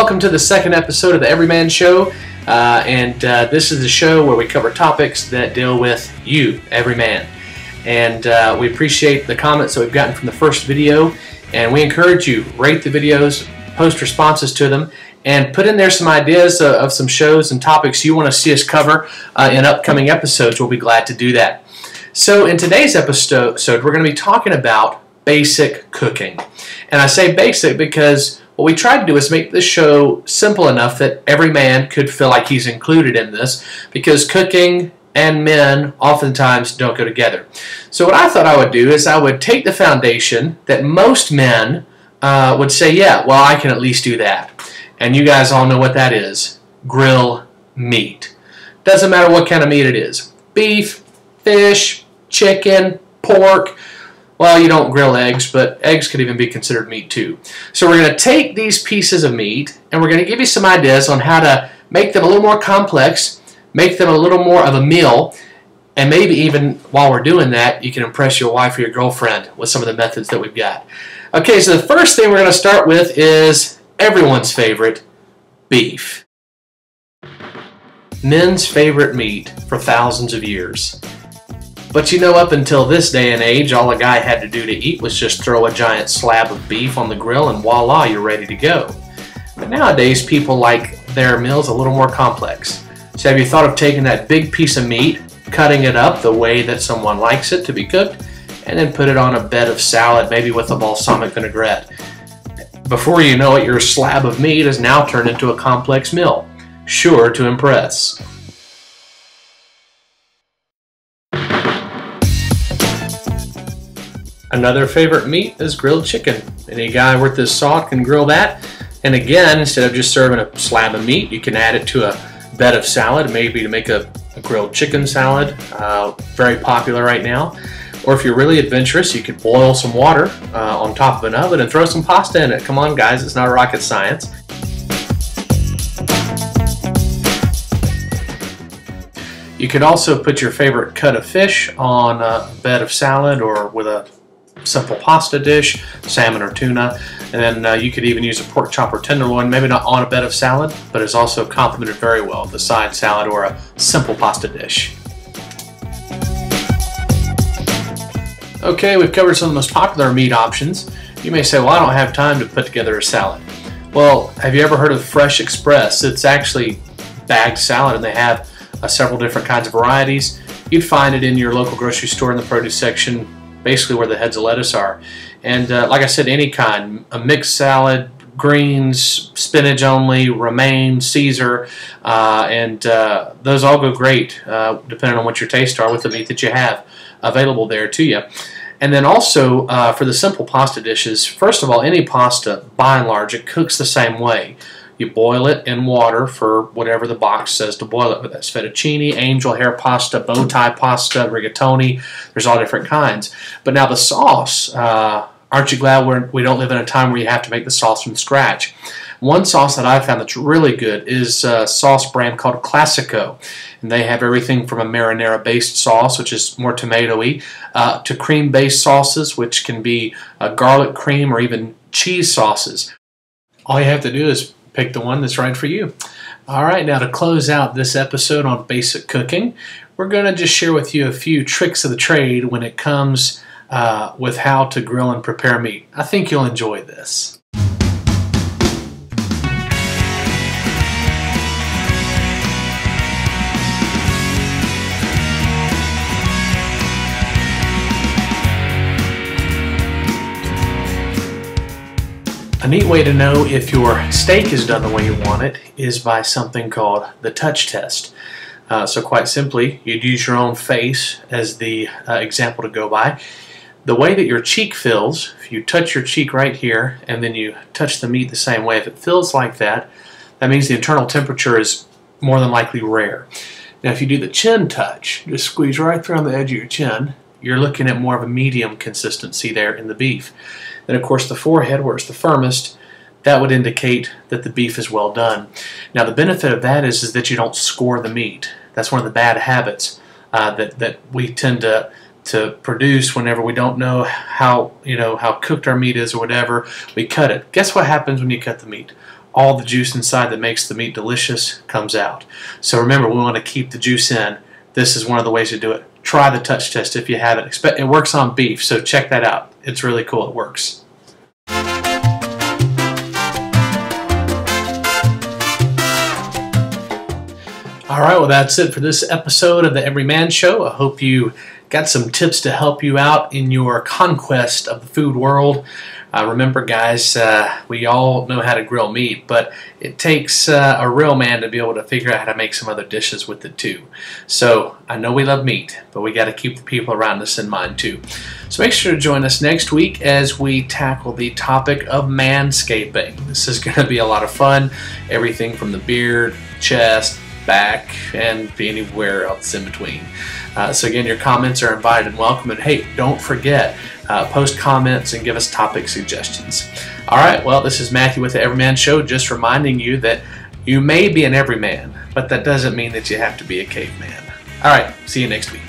welcome to the second episode of the Everyman Show. This is the show where we cover topics that deal with you, Everyman. And we appreciate the comments that we've gotten from the first video. And we encourage you, rate the videos, post responses to them, and put in there some ideas of some shows and topics you want to see us cover in upcoming episodes. We'll be glad to do that. So in today's episode, we're going to be talking about basic cooking. And I say basic because what we tried to do is make this show simple enough that every man could feel like he's included in this, because cooking and men oftentimes don't go together. So what I thought I would do is I would take the foundation that most men would say, yeah, well, I can at least do that. And you guys all know what that is. Grill meat. Doesn't matter what kind of meat it is. Beef, fish, chicken, pork. Well, you don't grill eggs, but eggs could even be considered meat too. So we're going to take these pieces of meat and we're going to give you some ideas on how to make them a little more complex, make them a little more of a meal, and maybe even while we're doing that, you can impress your wife or your girlfriend with some of the methods that we've got. Okay, so the first thing we're going to start with is everyone's favorite, beef. Men's favorite meat for thousands of years. But you know, up until this day and age, all a guy had to do to eat was just throw a giant slab of beef on the grill and voila, you're ready to go. But nowadays, people like their meals a little more complex. So have you thought of taking that big piece of meat, cutting it up the way that someone likes it to be cooked, and then put it on a bed of salad, maybe with a balsamic vinaigrette? Before you know it, your slab of meat is now turned into a complex meal, sure to impress. Another favorite meat is grilled chicken. Any guy worth his salt can grill that. And again, instead of just serving a slab of meat, you can add it to a bed of salad, maybe to make a grilled chicken salad, very popular right now. Or if you're really adventurous, you could boil some water on top of an oven and throw some pasta in it. Come on, guys, it's not rocket science. You could also put your favorite cut of fish on a bed of salad or with a simple pasta dish, salmon or tuna, and then you could even use a pork chop or tenderloin, maybe not on a bed of salad, but it's also complemented very well with a side salad or a simple pasta dish. Okay, we've covered some of the most popular meat options. You may say, well, I don't have time to put together a salad. Well, have you ever heard of Fresh Express? It's actually bagged salad, and they have several different kinds of varieties. You'd find it in your local grocery store in the produce section, basically where the heads of lettuce are. And like I said, any kind, a mixed salad, greens, spinach only, romaine, Caesar, and those all go great depending on what your tastes are with the meat that you have available there to you. And then also for the simple pasta dishes, first of all, any pasta, by and large, it cooks the same way. You boil it in water for whatever the box says to boil it with. That's fettuccine, angel hair pasta, bow tie pasta, rigatoni. There's all different kinds. But now the sauce, aren't you glad we don't live in a time where you have to make the sauce from scratch? One sauce that I've found that's really good is a sauce brand called Classico. And they have everything from a marinara-based sauce, which is more tomato-y, to cream-based sauces, which can be garlic cream or even cheese sauces. All you have to do is pick the one that's right for you. All right, now to close out this episode on basic cooking, we're going to just share with you a few tricks of the trade when it comes with how to grill and prepare meat. I think you'll enjoy this. A neat way to know if your steak is done the way you want it is by something called the touch test. So quite simply, you'd use your own face as the example to go by. The way that your cheek feels, if you touch your cheek right here and then you touch the meat the same way, if it feels like that, that means the internal temperature is more than likely rare. Now if you do the chin touch, just squeeze right through on the edge of your chin, you're looking at more of a medium consistency there in the beef. Then of course the forehead, where it's the firmest, that would indicate that the beef is well done. Now the benefit of that is that you don't score the meat. That's one of the bad habits that we tend to produce whenever we don't know how cooked our meat is or whatever. We cut it. Guess what happens when you cut the meat? all the juice inside that makes the meat delicious comes out. So remember, we want to keep the juice in. This is one of the ways to do it. Try the touch test if you haven't. It works on beef, so check that out. It's really cool. It works. All right, well, that's it for this episode of the Everyman Show. I hope you got some tips to help you out in your conquest of the food world. Remember, guys, we all know how to grill meat, but it takes a real man to be able to figure out how to make some other dishes with it too. So I know we love meat, but we got to keep the people around us in mind too. So make sure to join us next week as we tackle the topic of manscaping. This is going to be a lot of fun. Everything from the beard, chest, back, and anywhere else in between. So again, your comments are invited and welcome. And hey, don't forget, post comments and give us topic suggestions. All right, well, this is Matthew with the Everyman Show, just reminding you that you may be an everyman, but that doesn't mean that you have to be a caveman. All right, see you next week.